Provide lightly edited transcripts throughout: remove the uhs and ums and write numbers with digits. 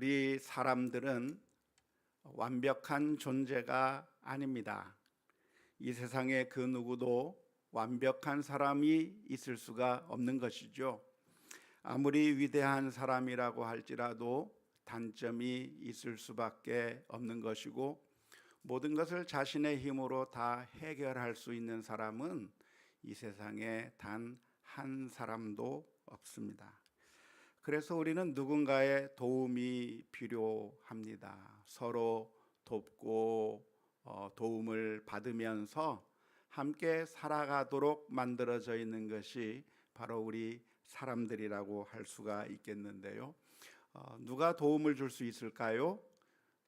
우리 사람들은 완벽한 존재가 아닙니다. 이 세상에 그 누구도 완벽한 사람이 있을 수가 없는 것이죠. 아무리 위대한 사람이라고 할지라도 단점이 있을 수밖에 없는 것이고, 모든 것을 자신의 힘으로 다 해결할 수 있는 사람은 이 세상에 단 한 사람도 없습니다. 그래서 우리는 누군가의 도움이 필요합니다. 서로 돕고 도움을 받으면서 함께 살아가도록 만들어져 있는 것이 바로 우리 사람들이라고 할 수가 있겠는데요. 누가 도움을 줄 수 있을까요?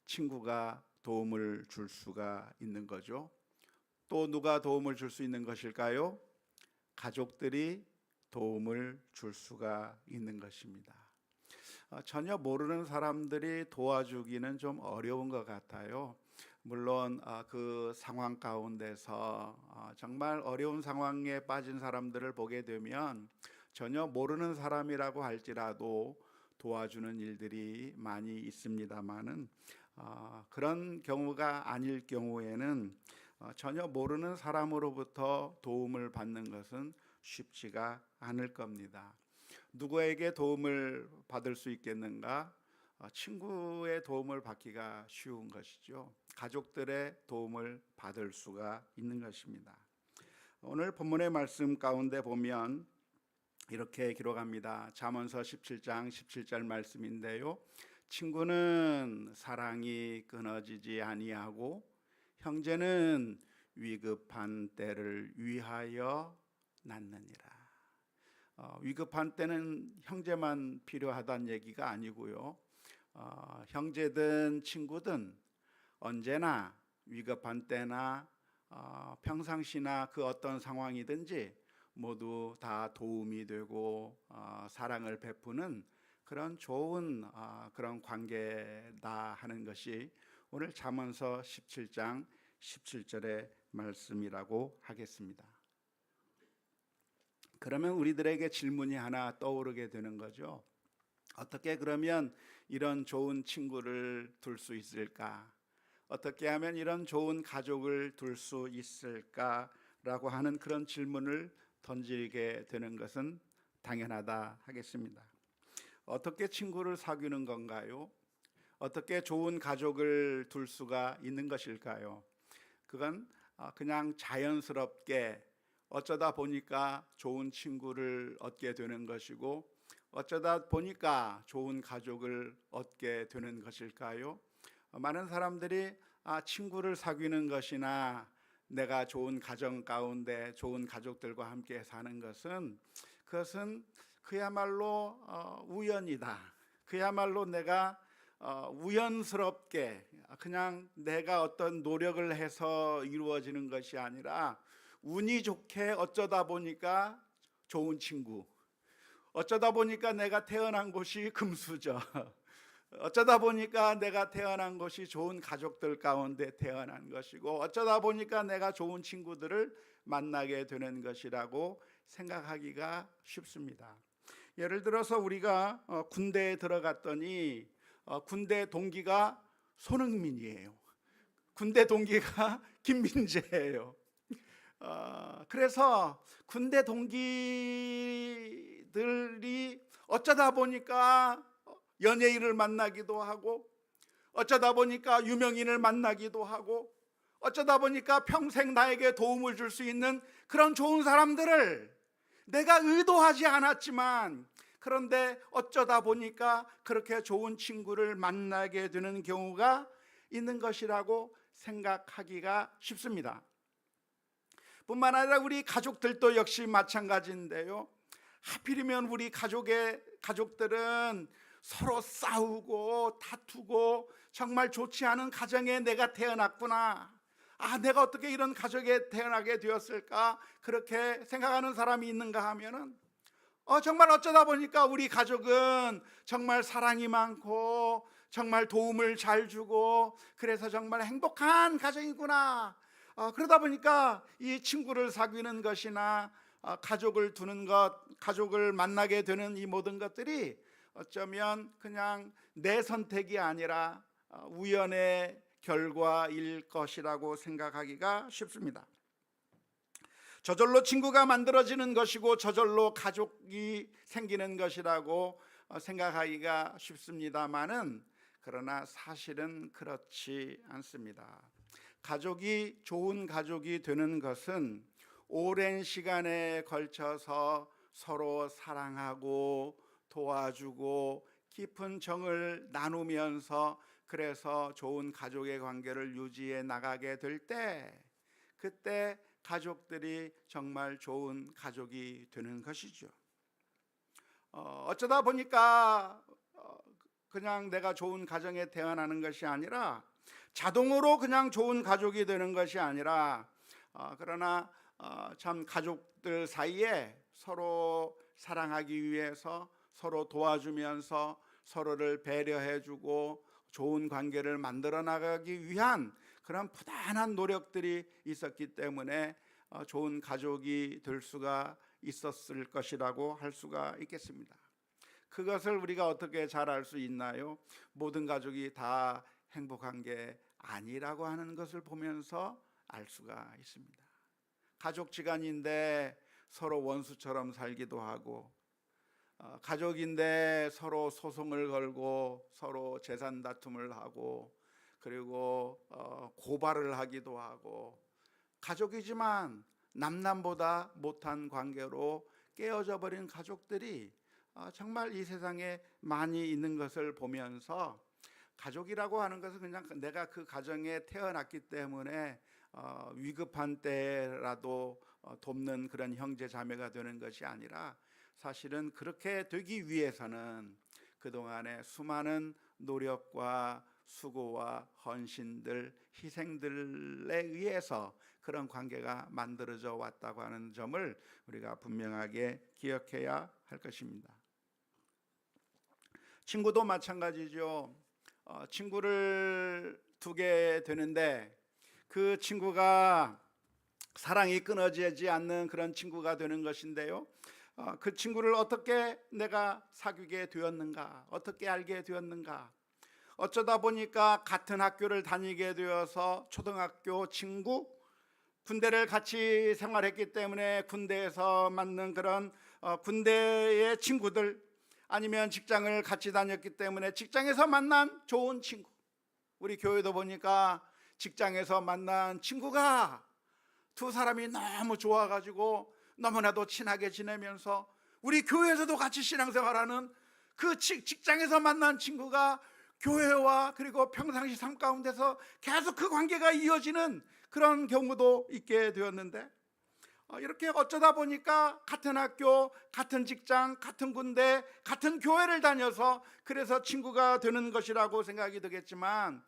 친구가 도움을 줄 수가 있는 거죠. 또 누가 도움을 줄 수 있는 것일까요? 가족들이 도움을 줄 수가 있는 것입니다. 전혀 모르는 사람들이 도와주기는 좀 어려운 것 같아요. 물론 그 상황 가운데서 정말 어려운 상황에 빠진 사람들을 보게 되면 전혀 모르는 사람이라고 할지라도 도와주는 일들이 많이 있습니다만은 그런 경우가 아닐 경우에는 전혀 모르는 사람으로부터 도움을 받는 것은 쉽지가 않을 겁니다. 누구에게 도움을 받을 수 있겠는가? 친구의 도움을 받기가 쉬운 것이죠. 가족들의 도움을 받을 수가 있는 것입니다. 오늘 본문의 말씀 가운데 보면 이렇게 기록합니다. 잠언서 17장 17절 말씀인데요. 친구는 사랑이 끊어지지 아니하고 형제는 위급한 때를 위하여 낳느니라. 위급한 때는 형제만 필요하다는 얘기가 아니고요. 형제든 친구든 언제나 위급한 때나 평상시나 그 어떤 상황이든지 모두 다 도움이 되고 사랑을 베푸는 그런 좋은 그런 관계다 하는 것이 오늘 잠언서 17장 17절의 말씀이라고 하겠습니다. 그러면 우리들에게 질문이 하나 떠오르게 되는 거죠. 어떻게 그러면 이런 좋은 친구를 둘 수 있을까? 어떻게 하면 이런 좋은 가족을 둘 수 있을까라고 하는 그런 질문을 던지게 되는 것은 당연하다 하겠습니다. 어떻게 친구를 사귀는 건가요? 어떻게 좋은 가족을 둘 수가 있는 것일까요? 그건 그냥 자연스럽게 어쩌다 보니까 좋은 친구를 얻게 되는 것이고 어쩌다 보니까 좋은 가족을 얻게 되는 것일까요? 많은 사람들이 친구를 사귀는 것이나 내가 좋은 가정 가운데 좋은 가족들과 함께 사는 것은 그것은 그야말로 우연이다. 그야말로 내가 우연스럽게 그냥 내가 어떤 노력을 해서 이루어지는 것이 아니라 운이 좋게 어쩌다 보니까 좋은 친구, 어쩌다 보니까 내가 태어난 곳이 금수저, 어쩌다 보니까 내가 태어난 것이 좋은 가족들 가운데 태어난 것이고 어쩌다 보니까 내가 좋은 친구들을 만나게 되는 것이라고 생각하기가 쉽습니다. 예를 들어서 우리가 군대에 들어갔더니 군대 동기가 손흥민이에요. 군대 동기가 김민재예요. 그래서 군대 동기들이 어쩌다 보니까 연예인을 만나기도 하고 어쩌다 보니까 유명인을 만나기도 하고 어쩌다 보니까 평생 나에게 도움을 줄 수 있는 그런 좋은 사람들을 내가 의도하지 않았지만 그런데 어쩌다 보니까 그렇게 좋은 친구를 만나게 되는 경우가 있는 것이라고 생각하기가 쉽습니다. 뿐만 아니라 우리 가족들도 역시 마찬가지인데요. 하필이면 우리 가족들은 서로 싸우고 다투고 정말 좋지 않은 가정에 내가 태어났구나. 내가 어떻게 이런 가족에 태어나게 되었을까? 그렇게 생각하는 사람이 있는가 하면은 정말 어쩌다 보니까 우리 가족은 정말 사랑이 많고 정말 도움을 잘 주고 그래서 정말 행복한 가정이구나. 그러다 보니까 이 친구를 사귀는 것이나 가족을 두는 것, 가족을 만나게 되는 이 모든 것들이 어쩌면 그냥 내 선택이 아니라 우연의 결과일 것이라고 생각하기가 쉽습니다. 저절로 친구가 만들어지는 것이고 저절로 가족이 생기는 것이라고 생각하기가 쉽습니다마는, 그러나 사실은 그렇지 않습니다. 가족이 좋은 가족이 되는 것은 오랜 시간에 걸쳐서 서로 사랑하고 도와주고 깊은 정을 나누면서, 그래서 좋은 가족의 관계를 유지해 나가게 될 때, 그때 가족들이 정말 좋은 가족이 되는 것이죠. 어쩌다 보니까 그냥 내가 좋은 가정에 태어나는 것이 아니라, 자동으로 그냥 좋은 가족이 되는 것이 아니라, 그러나 참 가족들 사이에 서로 사랑하기 위해서 서로 도와주면서 서로를 배려해주고 좋은 관계를 만들어 나가기 위한 그런 부단한 노력들이 있었기 때문에 좋은 가족이 될 수가 있었을 것이라고 할 수가 있겠습니다. 그것을 우리가 어떻게 잘 알 수 있나요? 모든 가족이 다 행복한 게 아니라고 하는 것을 보면서 알 수가 있습니다. 가족지간인데 서로 원수처럼 살기도 하고, 가족인데 서로 소송을 걸고 서로 재산 다툼을 하고, 그리고 고발을 하기도 하고, 가족이지만 남남보다 못한 관계로 깨어져 버린 가족들이 정말 이 세상에 많이 있는 것을 보면서, 가족이라고 하는 것은 그냥 내가 그 가정에 태어났기 때문에 위급한 때라도 돕는 그런 형제 자매가 되는 것이 아니라, 사실은 그렇게 되기 위해서는 그동안의 수많은 노력과 수고와 헌신들, 희생들에 의해서 그런 관계가 만들어져 왔다고 하는 점을 우리가 분명하게 기억해야 할 것입니다. 친구도 마찬가지죠. 친구를 두게 되는데 그 친구가 사랑이 끊어지지 않는 그런 친구가 되는 것인데요, 그 친구를 어떻게 내가 사귀게 되었는가, 어떻게 알게 되었는가. 어쩌다 보니까 같은 학교를 다니게 되어서 초등학교 친구, 군대를 같이 생활했기 때문에 군대에서 만난 그런 군대의 친구들, 아니면 직장을 같이 다녔기 때문에 직장에서 만난 좋은 친구, 우리 교회도 보니까 직장에서 만난 친구가 두 사람이 너무 좋아가지고 너무나도 친하게 지내면서 우리 교회에서도 같이 신앙생활하는 그 직장에서 만난 친구가 교회와 그리고 평상시 삶 가운데서 계속 그 관계가 이어지는 그런 경우도 있게 되었는데, 이렇게 어쩌다 보니까 같은 학교, 같은 직장, 같은 군대, 같은 교회를 다녀서 그래서 친구가 되는 것이라고 생각이 되겠지만,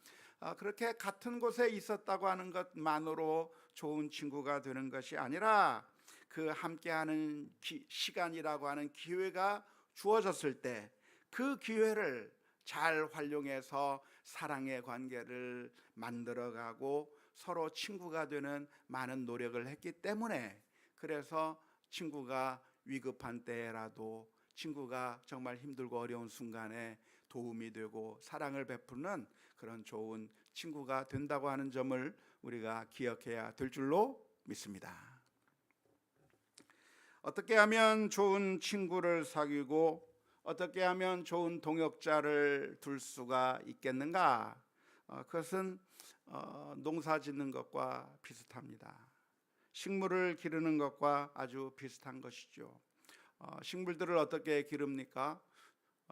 그렇게 같은 곳에 있었다고 하는 것만으로 좋은 친구가 되는 것이 아니라, 그 함께하는 시간이라고 하는 기회가 주어졌을 때 그 기회를 잘 활용해서 사랑의 관계를 만들어가고 서로 친구가 되는 많은 노력을 했기 때문에, 그래서 친구가 위급한 때라도, 친구가 정말 힘들고 어려운 순간에 도움이 되고 사랑을 베푸는 그런 좋은 친구가 된다고 하는 점을 우리가 기억해야 될 줄로 믿습니다. 어떻게 하면 좋은 친구를 사귀고 어떻게 하면 좋은 동역자를 둘 수가 있겠는가? 그것은 농사 짓는 것과 비슷합니다. 식물을 기르는 것과 아주 비슷한 것이죠. 식물들을 어떻게 기릅니까?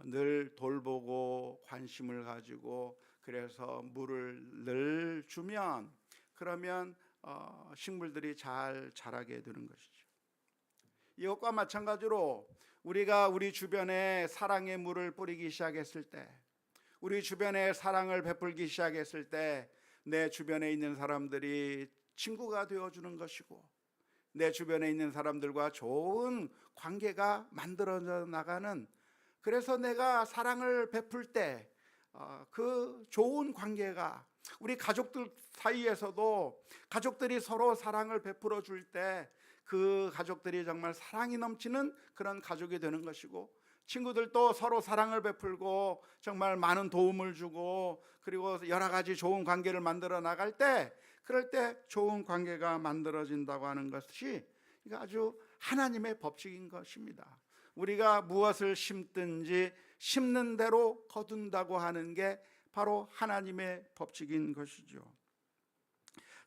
늘 돌보고 관심을 가지고, 그래서 물을 늘 주면, 그러면 식물들이 잘 자라게 되는 것이죠. 이것과 마찬가지로 우리가 우리 주변에 사랑의 물을 뿌리기 시작했을 때, 우리 주변에 사랑을 베풀기 시작했을 때, 내 주변에 있는 사람들이 친구가 되어주는 것이고, 내 주변에 있는 사람들과 좋은 관계가 만들어져 나가는, 그래서 내가 사랑을 베풀 때 그 좋은 관계가, 우리 가족들 사이에서도 가족들이 서로 사랑을 베풀어 줄 때 그 가족들이 정말 사랑이 넘치는 그런 가족이 되는 것이고, 친구들도 서로 사랑을 베풀고 정말 많은 도움을 주고 그리고 여러 가지 좋은 관계를 만들어 나갈 때, 그럴 때 좋은 관계가 만들어진다고 하는 것이 이거 아주 하나님의 법칙인 것입니다. 우리가 무엇을 심든지 심는 대로 거둔다고 하는 게 바로 하나님의 법칙인 것이죠.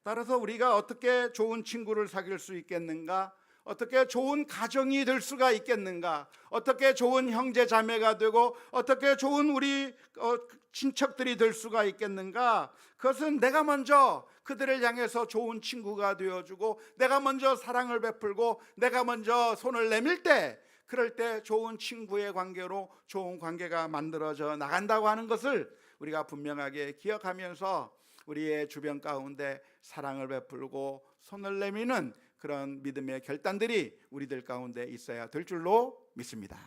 따라서 우리가 어떻게 좋은 친구를 사귈 수 있겠는가, 어떻게 좋은 가정이 될 수가 있겠는가, 어떻게 좋은 형제 자매가 되고 어떻게 좋은 우리 친척들이 될 수가 있겠는가, 그것은 내가 먼저 그들을 향해서 좋은 친구가 되어주고 내가 먼저 사랑을 베풀고 내가 먼저 손을 내밀 때, 그럴 때 좋은 친구의 관계로 좋은 관계가 만들어져 나간다고 하는 것을 우리가 분명하게 기억하면서 우리의 주변 가운데 사랑을 베풀고 손을 내미는 그런 믿음의 결단들이 우리들 가운데 있어야 될 줄로 믿습니다.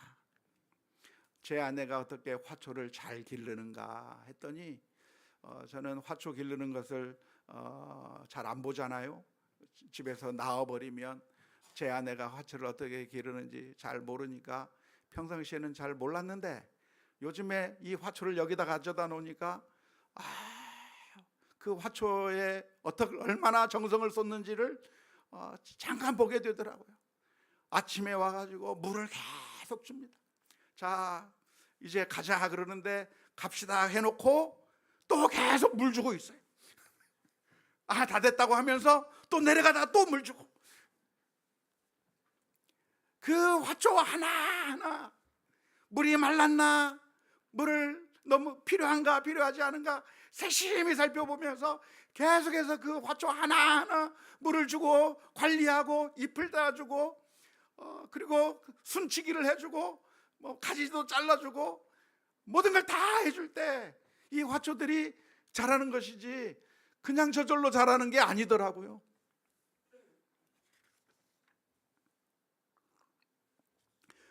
제 아내가 어떻게 화초를 잘 기르는가 했더니 저는 화초 기르는 것을 잘 안 보잖아요. 집에서 나와버리면 제 아내가 화초를 어떻게 기르는지 잘 모르니까 평상시에는 잘 몰랐는데 요즘에 이 화초를 여기다 가져다 놓으니까 그 화초에 얼마나 정성을 쏟는지를 잠깐 보게 되더라고요. 아침에 와가지고 물을 계속 줍니다. 자, 이제 가자 그러는데 갑시다 해놓고 또 계속 물 주고 있어요. 다 됐다고 하면서 또 내려가다가 또 물 주고, 그 화초 하나하나 물이 말랐나, 물을 너무 필요한가 필요하지 않은가 세심히 살펴보면서 계속해서 그 화초 하나하나 물을 주고 관리하고 잎을 따주고 그리고 순치기를 해주고 가지도 잘라주고 모든 걸 다 해줄 때 이 화초들이 자라는 것이지 그냥 저절로 자라는 게 아니더라고요.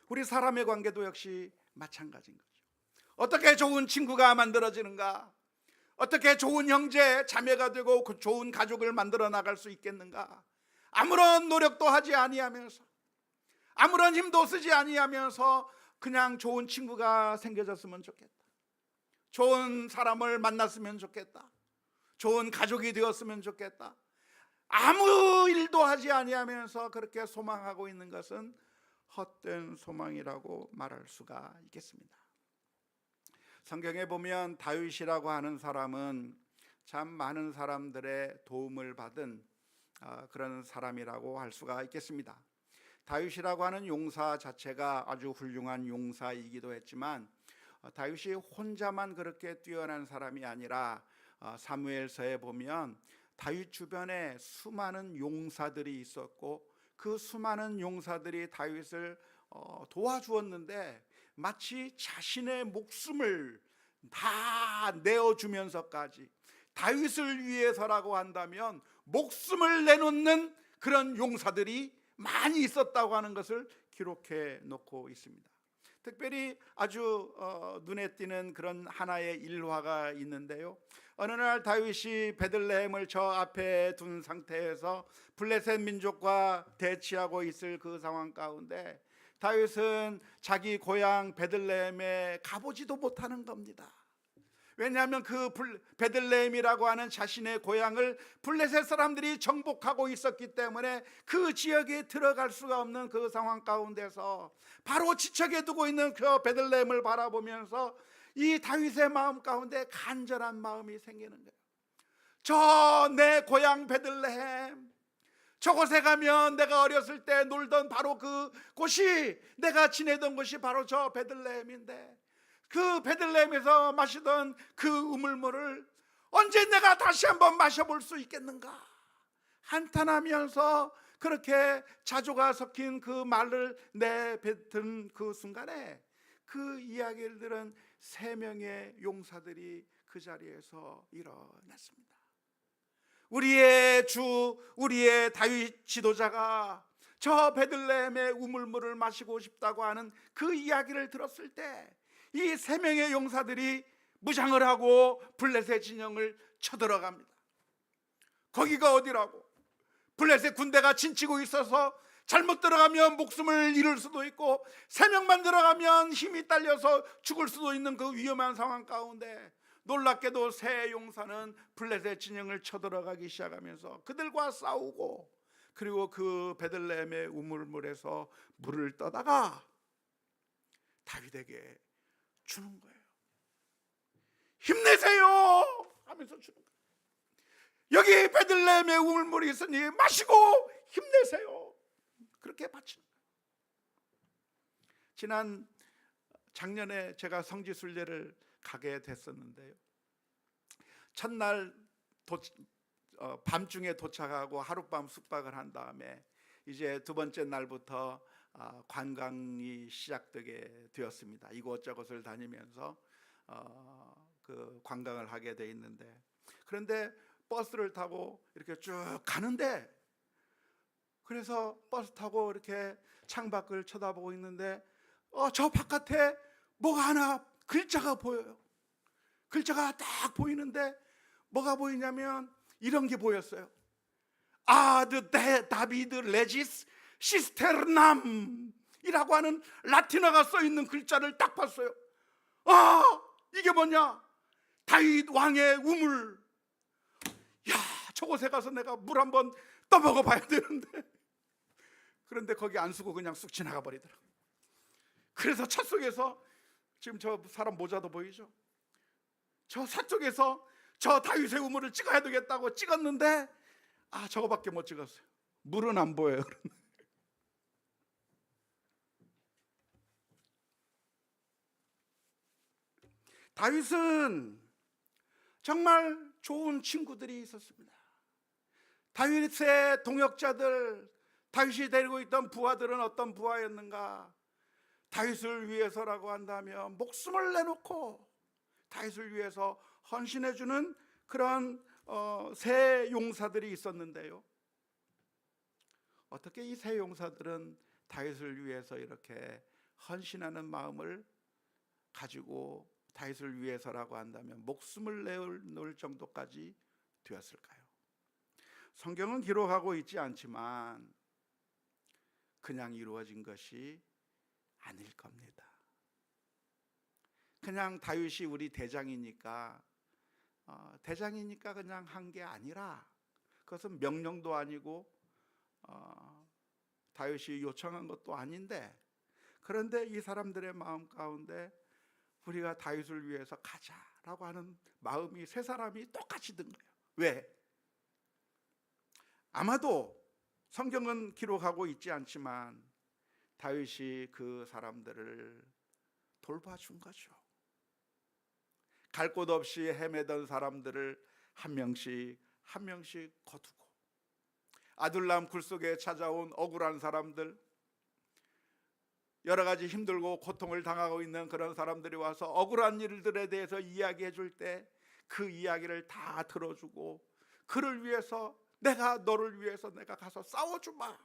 우리 사람의 관계도 역시 마찬가지인 거죠. 어떻게 좋은 친구가 만들어지는가, 어떻게 좋은 형제 자매가 되고 그 좋은 가족을 만들어 나갈 수 있겠는가. 아무런 노력도 하지 아니하면서 아무런 힘도 쓰지 아니하면서 그냥 좋은 친구가 생겨졌으면 좋겠다, 좋은 사람을 만났으면 좋겠다, 좋은 가족이 되었으면 좋겠다, 아무 일도 하지 아니하면서 그렇게 소망하고 있는 것은 헛된 소망이라고 말할 수가 있겠습니다. 성경에 보면 다윗이라고 하는 사람은 참 많은 사람들의 도움을 받은 그런 사람이라고 할 수가 있겠습니다. 다윗이라고 하는 용사 자체가 아주 훌륭한 용사이기도 했지만 다윗이 혼자만 그렇게 뛰어난 사람이 아니라 사무엘서에 보면 다윗 주변에 수많은 용사들이 있었고 그 수많은 용사들이 다윗을 도와주었는데 마치 자신의 목숨을 다 내어주면서까지 다윗을 위해서라고 한다면 목숨을 내놓는 그런 용사들이 많이 있었다고 하는 것을 기록해 놓고 있습니다. 특별히 아주 눈에 띄는 그런 하나의 일화가 있는데요. 어느 날 다윗이 베들레헴을 저 앞에 둔 상태에서 블레셋 민족과 대치하고 있을 그 상황 가운데 다윗은 자기 고향 베들레헴에 가보지도 못하는 겁니다. 왜냐하면 그 베들레헴이라고 하는 자신의 고향을 블레셋 사람들이 정복하고 있었기 때문에 그 지역에 들어갈 수가 없는 그 상황 가운데서 바로 지척에 두고 있는 그 베들레헴을 바라보면서 이 다윗의 마음 가운데 간절한 마음이 생기는 거예요. 저 내 고향 베들레헴, 저곳에 가면 내가 어렸을 때 놀던 바로 그 곳이, 내가 지내던 곳이 바로 저 베들레헴인데 그 베들레헴에서 마시던 그 우물물을 언제 내가 다시 한번 마셔볼 수 있겠는가 한탄하면서 그렇게 자조가 섞인 그 말을 내뱉은 그 순간에 그 이야기를 들은 3명의 용사들이 그 자리에서 일어났습니다. 우리의 주, 우리의 다윗 지도자가 저 베들레헴의 우물물을 마시고 싶다고 하는 그 이야기를 들었을 때 이 3명의 용사들이 무장을 하고 블레셋 진영을 쳐들어갑니다. 거기가 어디라고? 블레셋 군대가 진치고 있어서 잘못 들어가면 목숨을 잃을 수도 있고, 3명만 들어가면 힘이 딸려서 죽을 수도 있는 그 위험한 상황 가운데 놀랍게도 세 용사는 블레셋 진영을 쳐들어가기 시작하면서 그들과 싸우고, 그리고 그 베들레헴의 우물물에서 물을 떠다가 다윗에게 주는 거예요. 힘내세요 하면서 주는 거예요. 여기 베들레헴의 우물물이 있으니 마시고 힘내세요. 그렇게 바치는 거예요. 작년에 제가 성지순례를 가게 됐었는데요, 첫날 밤중에 도착하고 하룻밤 숙박을 한 다음에 이제 두 번째 날부터 관광이 시작되게 되었습니다. 이곳저곳을 다니면서 그 관광을 하게 돼 있는데, 그런데 버스를 타고 이렇게 쭉 가는데, 그래서 버스 타고 이렇게 창밖을 쳐다보고 있는데 저 바깥에 뭐가 하나 글자가 보여요. 글자가 딱 보이는데 뭐가 보이냐면 이런 게 보였어요. 아드 다비드 레지스 시스테르남 이라고 하는 라틴어가 써 있는 글자를 딱 봤어요. 이게 뭐냐? 다윗 왕의 우물. 야, 저곳에 가서 내가 물 한번 떠먹어 봐야 되는데, 그런데 거기 안 쓰고 그냥 쑥 지나가 버리더라고요. 그래서 차 속에서, 지금 저 사람 모자도 보이죠? 저 사쪽에서 저 다윗의 우물을 찍어야 되겠다고 찍었는데 저거밖에 못 찍었어요. 물은 안 보여요. 다윗은 정말 좋은 친구들이 있었습니다. 다윗의 동역자들, 다윗이 데리고 있던 부하들은 어떤 부하였는가? 다윗을 위해서라고 한다면 목숨을 내놓고 다윗을 위해서 헌신해주는 그런 세 용사들이 있었는데요, 어떻게 이 세 용사들은 다윗을 위해서 이렇게 헌신하는 마음을 가지고 다윗을 위해서라고 한다면 목숨을 내놓을 정도까지 되었을까요? 성경은 기록하고 있지 않지만 그냥 이루어진 것이 아닐 겁니다. 그냥 다윗이 우리 대장이니까 그냥 한 게 아니라, 그것은 명령도 아니고 다윗이 요청한 것도 아닌데, 그런데 이 사람들의 마음 가운데 우리가 다윗을 위해서 가자라고 하는 마음이 세 사람이 똑같이 든 거예요. 왜? 아마도 성경은 기록하고 있지 않지만 다윗이 그 사람들을 돌봐준 거죠. 갈 곳 없이 헤매던 사람들을 한 명씩 거두고, 아둘람 굴 속에 찾아온 억울한 사람들, 여러 가지 힘들고 고통을 당하고 있는 그런 사람들이 와서 억울한 일들에 대해서 이야기해 줄 때 그 이야기를 다 들어주고, 그를 위해서 너를 위해서 내가 가서 싸워주마,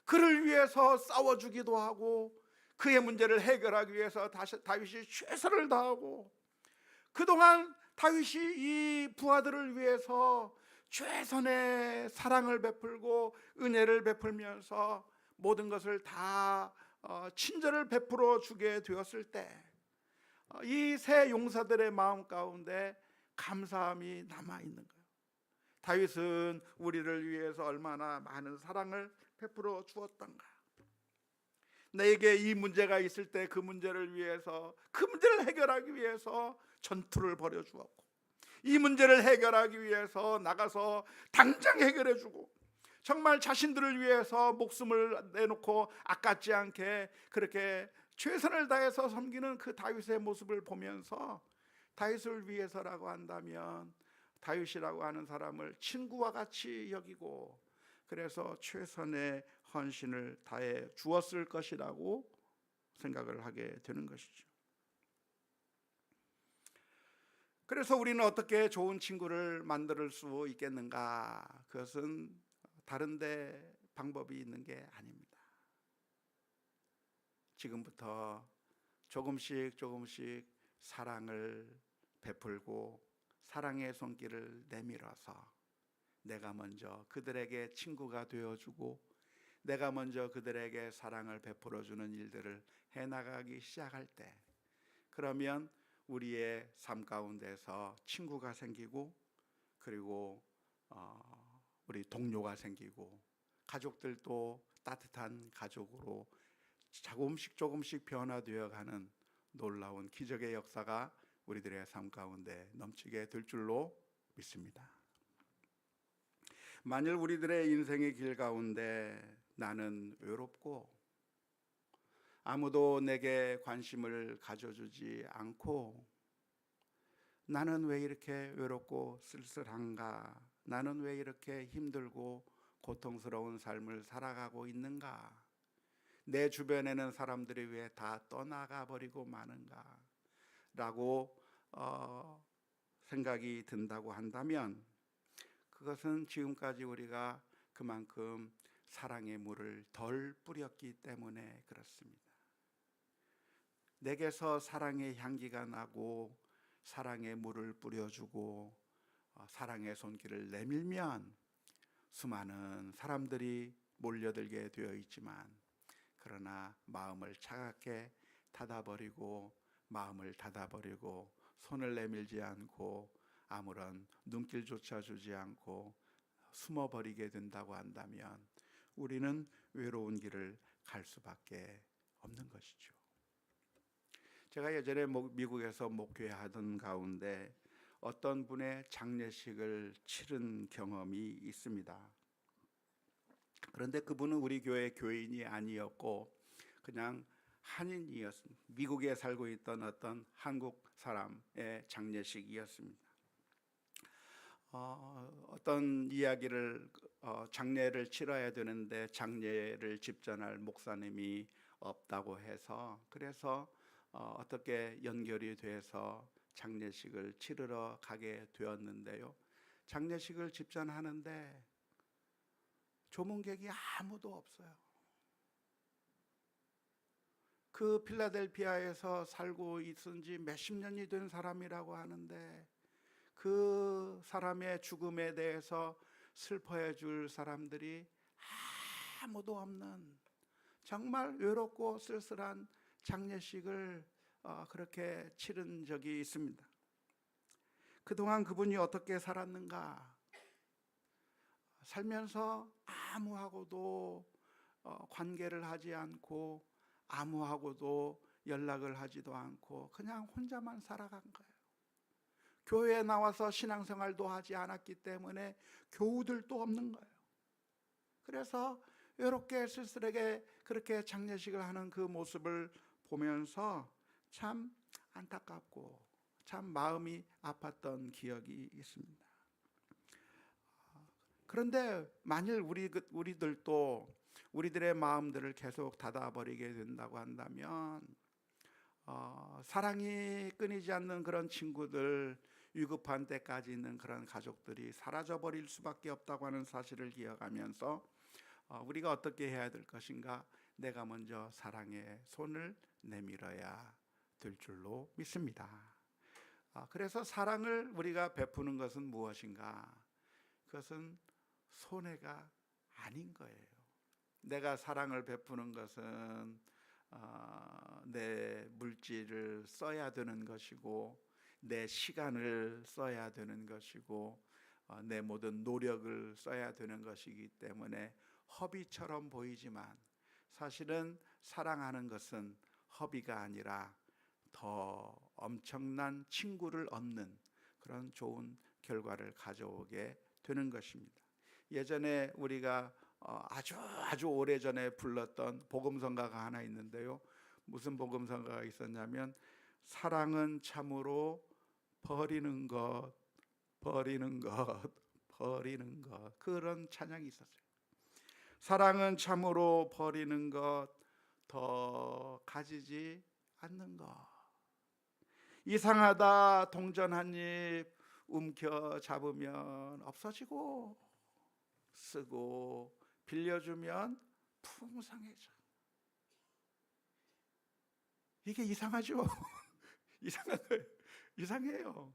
그를 위해서 싸워주기도 하고, 그의 문제를 해결하기 위해서 다윗이 최선을 다하고, 그동안 다윗이 이 부하들을 위해서 최선의 사랑을 베풀고 은혜를 베풀면서 모든 것을 다 친절을 베풀어 주게 되었을 때, 이 세 용사들의 마음 가운데 감사함이 남아있는 거예요. 다윗은 우리를 위해서 얼마나 많은 사랑을 베풀어 주었던가. 내게 이 문제가 있을 때 그 문제를 위해서, 그 문제를 해결하기 위해서 전투를 벌여 주었고, 이 문제를 해결하기 위해서 나가서 당장 해결해 주고, 정말 자신들을 위해서 목숨을 내놓고 아깝지 않게 그렇게 최선을 다해서 섬기는 그 다윗의 모습을 보면서, 다윗을 위해서라고 한다면 다윗이라고 하는 사람을 친구와 같이 여기고, 그래서 최선의 헌신을 다해 주었을 것이라고 생각을 하게 되는 것이죠. 그래서 우리는 어떻게 좋은 친구를 만들 수 있겠는가? 그것은 다른데 방법이 있는 게 아닙니다. 지금부터 조금씩 사랑을 베풀고 사랑의 손길을 내밀어서 내가 먼저 그들에게 친구가 되어주고, 내가 먼저 그들에게 사랑을 베풀어 주는 일들을 해나가기 시작할 때, 그러면 우리의 삶 가운데서 친구가 생기고, 그리고 우리 동료가 생기고, 가족들도 따뜻한 가족으로 조금씩 변화되어 가는 놀라운 기적의 역사가 우리들의 삶 가운데 넘치게 될 줄로 믿습니다. 만일 우리들의 인생의 길 가운데 나는 외롭고 아무도 내게 관심을 가져주지 않고, 나는 왜 이렇게 외롭고 쓸쓸한가, 나는 왜 이렇게 힘들고 고통스러운 삶을 살아가고 있는가, 내 주변에는 사람들이 왜 다 떠나가 버리고 마는가 라고 생각이 든다고 한다면, 그것은 지금까지 우리가 그만큼 사랑의 물을 덜 뿌렸기 때문에 그렇습니다. 내게서 사랑의 향기가 나고 사랑의 물을 뿌려주고 사랑의 손길을 내밀면 수많은 사람들이 몰려들게 되어 있지만, 그러나 마음을 차갑게 마음을 닫아버리고 손을 내밀지 않고 아무런 눈길조차 주지 않고 숨어버리게 된다고 한다면, 우리는 외로운 길을 갈 수밖에 없는 것이죠. 제가 예전에 미국에서 목회하던 가운데 어떤 분의 장례식을 치른 경험이 있습니다. 그런데 그분은 우리 교회 교인이 아니었고 그냥 한인이었습니다. 미국에 살고 있던 어떤 한국 사람의 장례식이었습니다. 어떤 이야기를 장례를 치러야 되는데 장례를 집전할 목사님이 없다고 해서, 그래서 어떻게 연결이 돼서 장례식을 치르러 가게 되었는데요. 장례식을 집전하는데 조문객이 아무도 없어요. 그 필라델피아에서 살고 있은 지 몇십 년이 된 사람이라고 하는데, 그 사람의 죽음에 대해서 슬퍼해 줄 사람들이 아무도 없는 정말 외롭고 쓸쓸한 장례식을 그렇게 치른 적이 있습니다. 그동안 그분이 어떻게 살았는가, 살면서 아무하고도 관계를 하지 않고 아무하고도 연락을 하지도 않고 그냥 혼자만 살아간 거예요. 교회에 나와서 신앙생활도 하지 않았기 때문에 교우들도 없는 거예요. 그래서 외롭게 쓸쓸하게 그렇게 장례식을 하는 그 모습을 보면서 참 안타깝고 참 마음이 아팠던 기억이 있습니다. 그런데 만일 우리들도 우리들의 마음들을 계속 닫아버리게 된다고 한다면, 사랑이 끊이지 않는 그런 친구들, 위급한 때까지 있는 그런 가족들이 사라져버릴 수밖에 없다고 하는 사실을 기억하면서 우리가 어떻게 해야 될 것인가, 내가 먼저 사랑의 손을 내밀어야 될 줄로 믿습니다. 그래서 사랑을 우리가 베푸는 것은 무엇인가? 그것은 손해가 아닌 거예요. 내가 사랑을 베푸는 것은 내 물질을 써야 되는 것이고, 내 시간을 써야 되는 것이고, 내 모든 노력을 써야 되는 것이기 때문에 허비처럼 보이지만, 사실은 사랑하는 것은 허비가 아니라 더 엄청난 친구를 얻는 그런 좋은 결과를 가져오게 되는 것입니다. 예전에 우리가 아주 오래전에 불렀던 복음성가가 하나 있는데요. 무슨 복음성가가 있었냐면, 사랑은 참으로 버리는 것, 버리는 것, 버리는 것, 그런 찬양이 있었어요. 사랑은 참으로 버리는 것, 더 가지지 않는 것. 이상하다 동전 한 입 움켜 잡으면 없어지고, 쓰고 빌려주면 풍성해져. 이게 이상하죠? 이상한 거예요. 이상해요.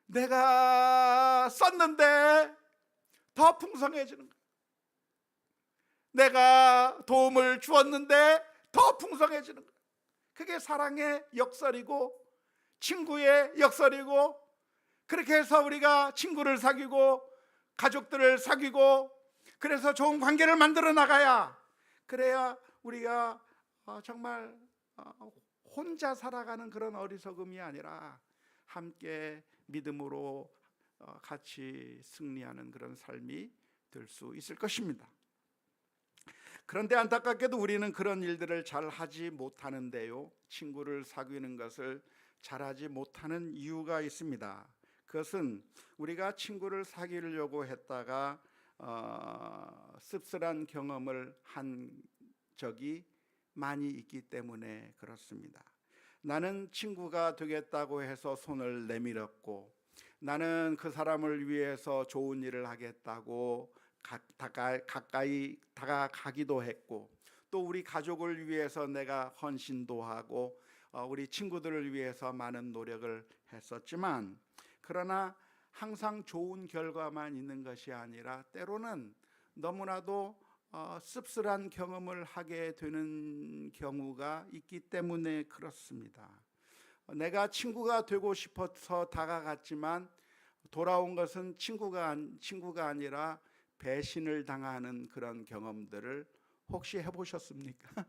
내가 썼는데 더 풍성해지는 거예요. 내가 도움을 주었는데 더 풍성해지는 거예요. 그게 사랑의 역설이고 친구의 역설이고, 그렇게 해서 우리가 친구를 사귀고 가족들을 사귀고, 그래서 좋은 관계를 만들어 나가야, 그래야 우리가 정말 혼자 살아가는 그런 어리석음이 아니라 함께 믿음으로 같이 승리하는 그런 삶이 될 수 있을 것입니다. 그런데 안타깝게도 우리는 그런 일들을 잘 하지 못하는데요, 친구를 사귀는 것을 잘하지 못하는 이유가 있습니다. 그것은 우리가 친구를 사귀려고 했다가 씁쓸한 경험을 한 적이 많이 있기 때문에 그렇습니다. 나는 친구가 되겠다고 해서 손을 내밀었고, 나는 그 사람을 위해서 좋은 일을 하겠다고 가까이 다가가기도 했고, 또 우리 가족을 위해서 내가 헌신도 하고 우리 친구들을 위해서 많은 노력을 했었지만, 그러나 항상 좋은 결과만 있는 것이 아니라 때로는 너무나도 씁쓸한 경험을 하게 되는 경우가 있기 때문에 그렇습니다. 내가 친구가 되고 싶어서 다가갔지만 돌아온 것은 친구가 아니라 배신을 당하는 그런 경험들을 혹시 해보셨습니까?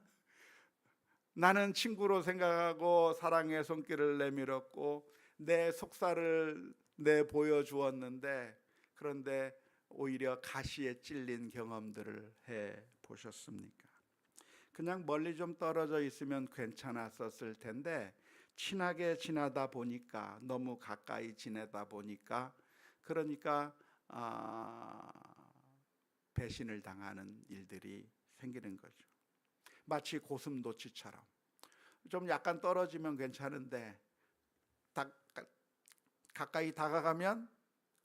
나는 친구로 생각하고 사랑의 손길을 내밀었고 내 속살을 내보여주었는데, 그런데 오히려 가시에 찔린 경험들을 해보셨습니까? 그냥 멀리 좀 떨어져 있으면 괜찮았었을 텐데 친하게 지내다 보니까, 너무 가까이 지내다 보니까, 그러니까 배신을 당하는 일들이 생기는 거죠. 마치 고슴도치처럼 좀 약간 떨어지면 괜찮은데 가까이 다가가면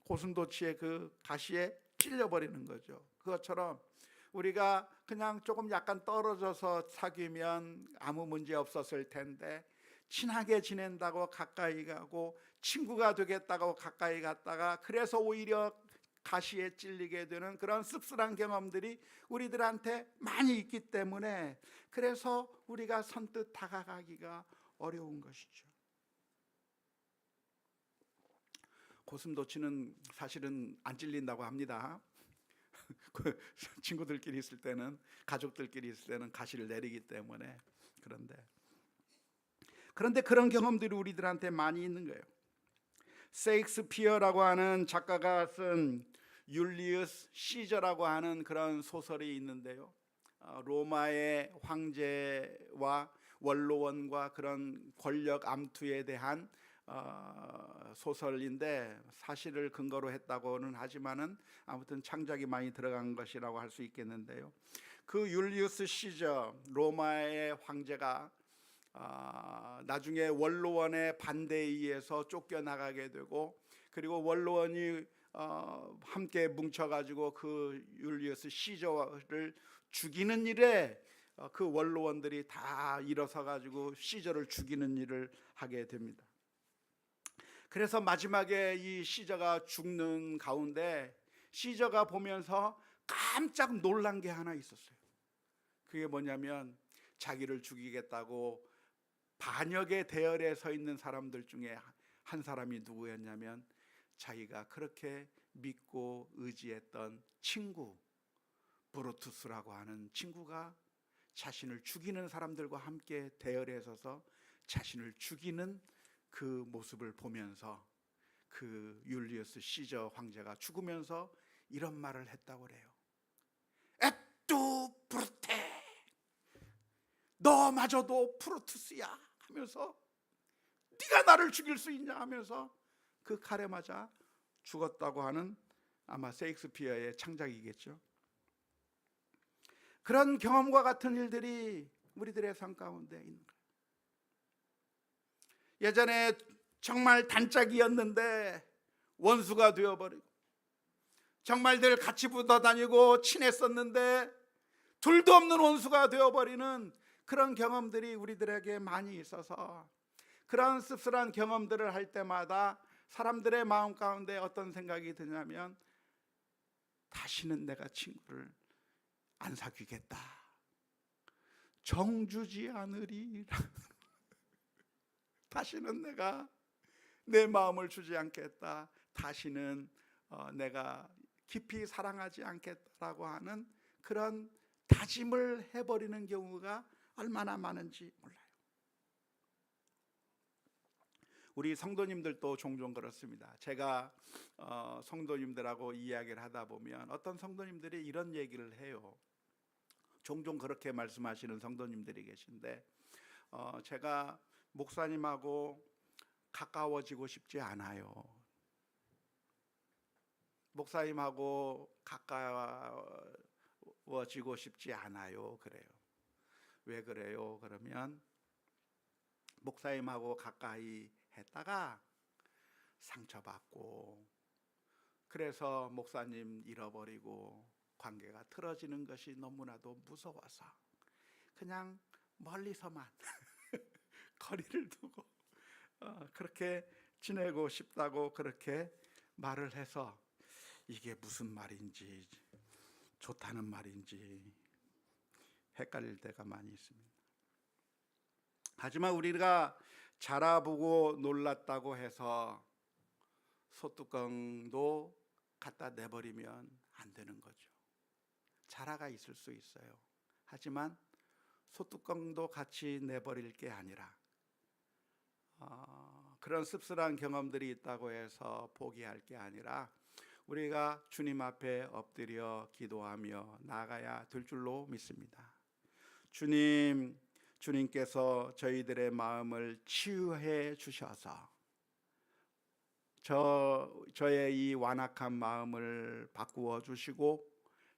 고슴도치의 그 가시에 찔려버리는 거죠. 그것처럼 우리가 그냥 조금 약간 떨어져서 사귀면 아무 문제 없었을 텐데, 친하게 지낸다고 가까이 가고 친구가 되겠다고 가까이 갔다가 그래서 오히려 가시에 찔리게 되는 그런 씁쓸한 경험들이 우리들한테 많이 있기 때문에, 그래서 우리가 선뜻 다가가기가 어려운 것이죠. 고슴도치는 사실은 안 찔린다고 합니다. 친구들끼리 있을 때는, 가족들끼리 있을 때는 가시를 내리기 때문에. 그런데 그런 경험들이 우리들한테 많이 있는 거예요. 세익스피어라고 하는 작가가 쓴 율리우스 시저라고 하는 그런 소설이 있는데요, 로마의 황제와 원로원과 그런 권력 암투에 대한 소설인데, 사실을 근거로 했다고는 하지만은 아무튼 창작이 많이 들어간 것이라고 할 수 있겠는데요, 그 율리우스 시저, 로마의 황제가 나중에 원로원의 반대에 의해서 쫓겨나가게 되고, 그리고 원로원이 함께 뭉쳐가지고 그 율리우스 시저를 죽이는 일에 그 원로원들이 다 일어서가지고 시저를 죽이는 일을 하게 됩니다. 그래서 마지막에 이 시저가 죽는 가운데 시저가 보면서 깜짝 놀란 게 하나 있었어요. 그게 뭐냐면, 자기를 죽이겠다고 반역의 대열에 서 있는 사람들 중에 한 사람이 누구였냐면, 자기가 그렇게 믿고 의지했던 친구, 브루투스라고 하는 친구가 자신을 죽이는 사람들과 함께 대열에 서서 자신을 죽이는 그 모습을 보면서 그 율리우스 시저 황제가 죽으면서 이런 말을 했다고 그래요. 에뚜 브루테, 너마저도 프루투스야 하면서, 네가 나를 죽일 수 있냐 하면서 그 칼에 맞아 죽었다고 하는, 아마 셰익스피어의 창작이겠죠. 그런 경험과 같은 일들이 우리들의 삶 가운데 있는 거예요. 예전에 정말 단짝이었는데 원수가 되어버리고, 정말 늘 같이 붙어 다니고 친했었는데 둘도 없는 원수가 되어버리는 그런 경험들이 우리들에게 많이 있어서, 그런 씁쓸한 경험들을 할 때마다 사람들의 마음 가운데 어떤 생각이 드냐면, 다시는 내가 친구를 안 사귀겠다. 정주지 않으리. 다시는 내가 내 마음을 주지 않겠다. 다시는 내가 깊이 사랑하지 않겠다라고 하는 그런 다짐을 해버리는 경우가 얼마나 많은지 몰라요. 우리 성도님들도 종종 그렇습니다. 제가 성도님들하고 이야기를 하다 보면 어떤 성도님들이 이런 얘기를 해요. 종종 그렇게 말씀하시는 성도님들이 계신데, 제가 목사님하고 가까워지고 싶지 않아요. 목사님하고 가까워지고 싶지 않아요. 그래요. 왜 그래요? 그러면 목사님하고 가까이 했다가 상처받고, 그래서 목사님 잃어버리고 관계가 틀어지는 것이 너무나도 무서워서 그냥 멀리서만 거리를 두고 그렇게 지내고 싶다고 그렇게 말을 해서, 이게 무슨 말인지 좋다는 말인지 헷갈릴 때가 많이 있습니다. 하지만 우리가 자라보고 놀랐다고 해서 소뚜껑도 갖다 내버리면 안 되는 거죠. 자라가 있을 수 있어요. 하지만 소뚜껑도 같이 내버릴 게 아니라 그런 씁쓸한 경험들이 있다고 해서 포기할 게 아니라 우리가 주님 앞에 엎드려 기도하며 나아가야 될 줄로 믿습니다. 주님께서 저희들의 마음을 치유해 주셔서 저의 이 완악한 마음을 바꾸어 주시고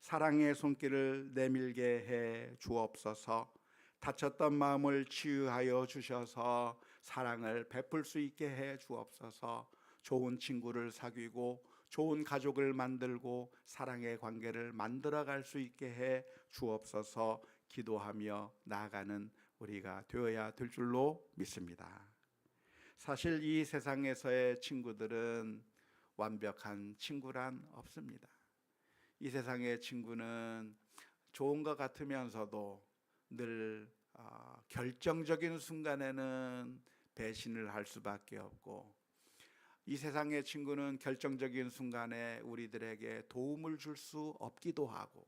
사랑의 손길을 내밀게 해 주옵소서. 다쳤던 마음을 치유하여 주셔서 사랑을 베풀 수 있게 해 주옵소서. 좋은 친구를 사귀고 좋은 가족을 만들고 사랑의 관계를 만들어갈 수 있게 해 주옵소서. 기도하며 나아가는 우리가 되어야 될 줄로 믿습니다. 사실 이 세상에서의 친구들은 완벽한 친구란 없습니다. 이 세상의 친구는 좋은 것 같으면서도 늘 결정적인 순간에는 배신을 할 수밖에 없고, 이 세상의 친구는 결정적인 순간에 우리들에게 도움을 줄 수 없기도 하고,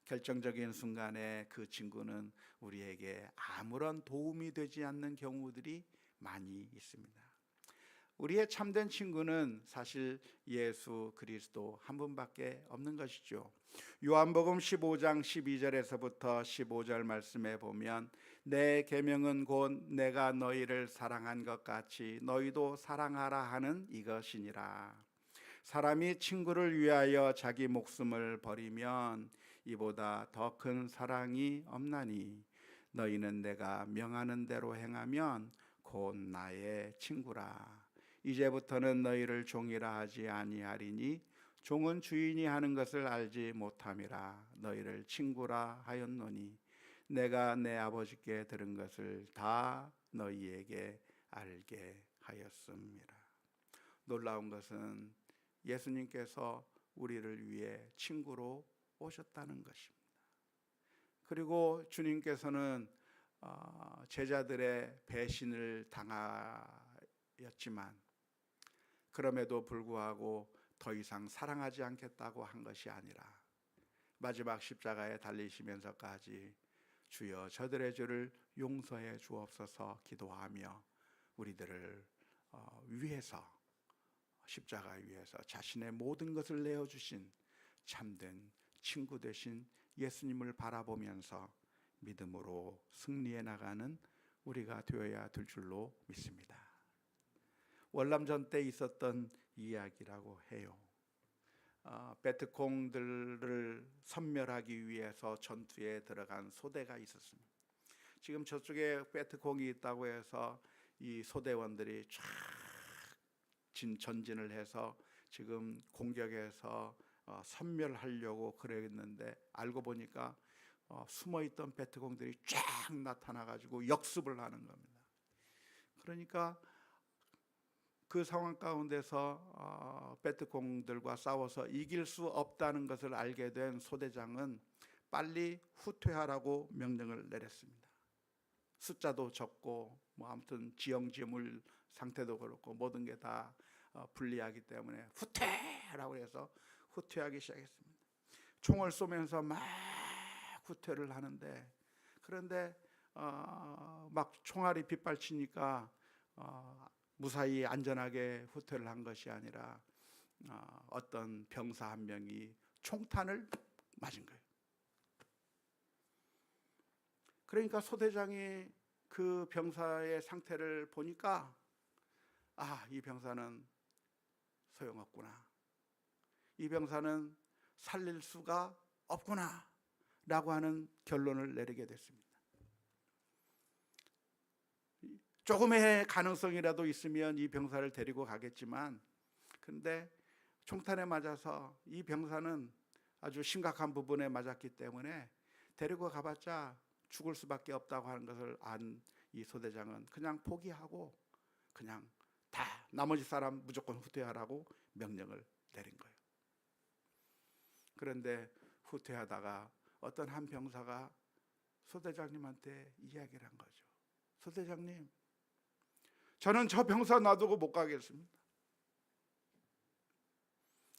결정적인 순간에 그 친구는 우리에게 아무런 도움이 되지 않는 경우들이 많이 있습니다. 우리의 참된 친구는 사실 예수 그리스도 한 분밖에 없는 것이죠. 요한복음 15장 12절에서부터 15절 말씀에 보면, 내 계명은 곧 내가 너희를 사랑한 것 같이 너희도 사랑하라 하는 이것이니라. 사람이 친구를 위하여 자기 목숨을 버리면 이보다 더 큰 사랑이 없나니, 너희는 내가 명하는 대로 행하면 곧 나의 친구라. 이제부터는 너희를 종이라 하지 아니하리니 종은 주인이 하는 것을 알지 못함이라. 너희를 친구라 하였노니 내가 내 아버지께 들은 것을 다 너희에게 알게 하였음이라. 놀라운 것은 예수님께서 우리를 위해 친구로 오셨다는 것입니다. 그리고 주님께서는 제자들의 배신을 당하였지만 그럼에도 불구하고 더 이상 사랑하지 않겠다고 한 것이 아니라 마지막 십자가에 달리시면서까지 주여 저들의 죄를 용서해 주옵소서 기도하며 우리들을 위해서, 십자가 위에서 자신의 모든 것을 내어주신 참된 친구 되신 예수님을 바라보면서 믿음으로 승리해 나가는 우리가 되어야 될 줄로 믿습니다. 월남전 때 있었던 이야기라고 해요. 베트콩들을 섬멸하기 위해서 전투에 들어간 소대가 있었습니다. 지금 저쪽에 베트콩이 있다고 해서 이 소대원들이 쫙 전진을 해서 지금 공격해서 섬멸하려고 그랬는데, 알고 보니까 숨어있던 베트콩들이 쫙 나타나가지고 역습을 하는 겁니다. 그러니까 그 상황 가운데서 베트콩들과 싸워서 이길 수 없다는 것을 알게 된 소대장은 빨리 후퇴하라고 명령을 내렸습니다. 숫자도 적고 뭐 아무튼 지형지물 상태도 그렇고 모든 게 다 불리하기 때문에 후퇴라고 해서 후퇴하기 시작했습니다. 총을 쏘면서 막 후퇴를 하는데, 그런데 막 총알이 빗발치니까 무사히 안전하게 후퇴를 한 것이 아니라 어떤 병사 한 명이 총탄을 맞은 거예요. 그러니까 소대장이 그 병사의 상태를 보니까 이 병사는 소용없구나, 이 병사는 살릴 수가 없구나 라고 하는 결론을 내리게 됐습니다. 조금의 가능성이라도 있으면 이 병사를 데리고 가겠지만, 그런데 총탄에 맞아서 이 병사는 아주 심각한 부분에 맞았기 때문에 데리고 가봤자 죽을 수밖에 없다고 하는 것을 안 이 소대장은 그냥 포기하고 그냥 다 나머지 사람 무조건 후퇴하라고 명령을 내린 거예요. 그런데 후퇴하다가 어떤 한 병사가 소대장님한테 이야기를 한 거죠. 소대장님, 저는 저 병사 놔두고 못 가겠습니다.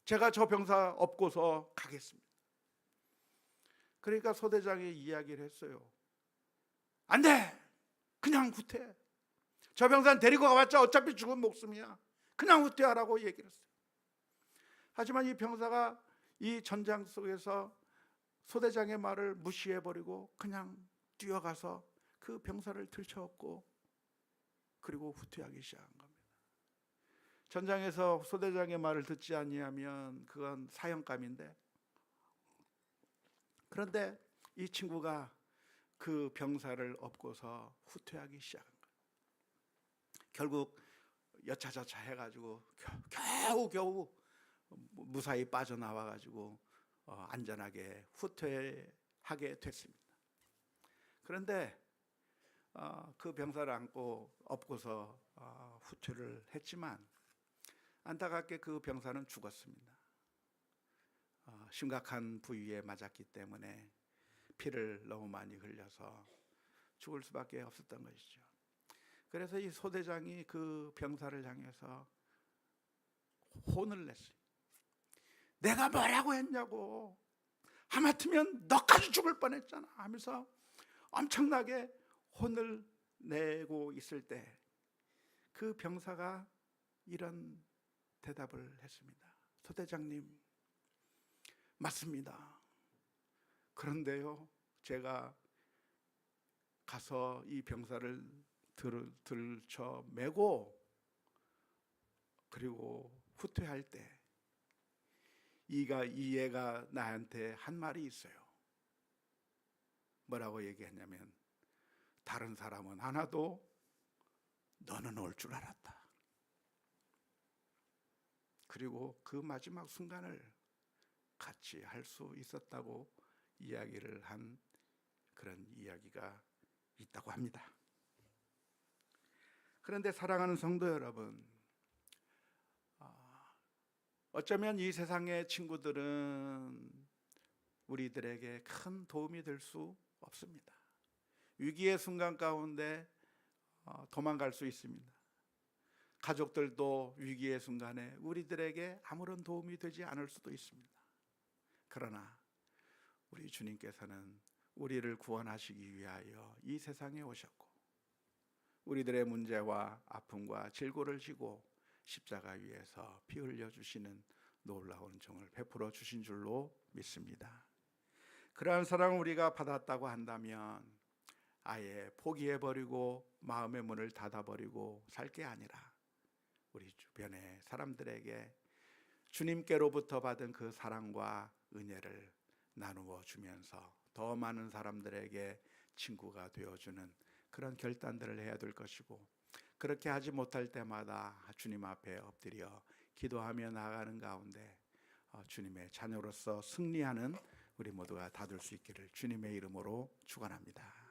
제가 저 병사 업고서 가겠습니다. 그러니까 소대장이 이야기를 했어요. 안 돼! 그냥 후퇴. 저 병사는 데리고 가봤자 어차피 죽은 목숨이야. 그냥 후퇴하라고 얘기를 했어요. 하지만 이 병사가 이 전장 속에서 소대장의 말을 무시해버리고 그냥 뛰어가서 그 병사를 들쳐업고 그리고 후퇴하기 시작한 겁니다. 전장에서 소대장의 말을 듣지 아니하면 그건 사형감인데, 그런데 이 친구가 그 병사를 업고서 후퇴하기 시작한 거예요. 결국 여차저차 해가지고 겨우 무사히 빠져나와가지고 안전하게 후퇴하게 됐습니다. 그런데 그 병사를 안고 업고서 후퇴를 했지만 안타깝게 그 병사는 죽었습니다. 심각한 부위에 맞았기 때문에 피를 너무 많이 흘려서 죽을 수밖에 없었던 것이죠. 그래서 이 소대장이 그 병사를 향해서 혼을 냈어요. 내가 뭐라고 했냐고, 하마터면 너까지 죽을 뻔했잖아 하면서 엄청나게 혼을 내고 있을 때 그 병사가 이런 대답을 했습니다. 소대장님, 맞습니다. 그런데요, 제가 가서 이 병사를 들쳐 매고 그리고 후퇴할 때 이 얘가 나한테 한 말이 있어요. 뭐라고 얘기했냐면, 다른 사람은 안 와도 너는 올 줄 알았다. 그리고 그 마지막 순간을 같이 할 수 있었다고 이야기를 한 그런 이야기가 있다고 합니다. 그런데 사랑하는 성도 여러분, 어쩌면 이 세상의 친구들은 우리들에게 큰 도움이 될 수 없습니다. 위기의 순간 가운데 도망갈 수 있습니다. 가족들도 위기의 순간에 우리들에게 아무런 도움이 되지 않을 수도 있습니다. 그러나 우리 주님께서는 우리를 구원하시기 위하여 이 세상에 오셨고, 우리들의 문제와 아픔과 질고를 지고 십자가 위에서 피 흘려 주시는 놀라운 정을 베풀어 주신 줄로 믿습니다. 그러한 사랑을 우리가 받았다고 한다면 아예 포기해버리고 마음의 문을 닫아버리고 살 게 아니라 우리 주변의 사람들에게 주님께로부터 받은 그 사랑과 은혜를 나누어 주면서 더 많은 사람들에게 친구가 되어주는 그런 결단들을 해야 될 것이고, 그렇게 하지 못할 때마다 주님 앞에 엎드려 기도하며 나아가는 가운데 주님의 자녀로서 승리하는 우리 모두가 다 될 수 있기를 주님의 이름으로 축원합니다.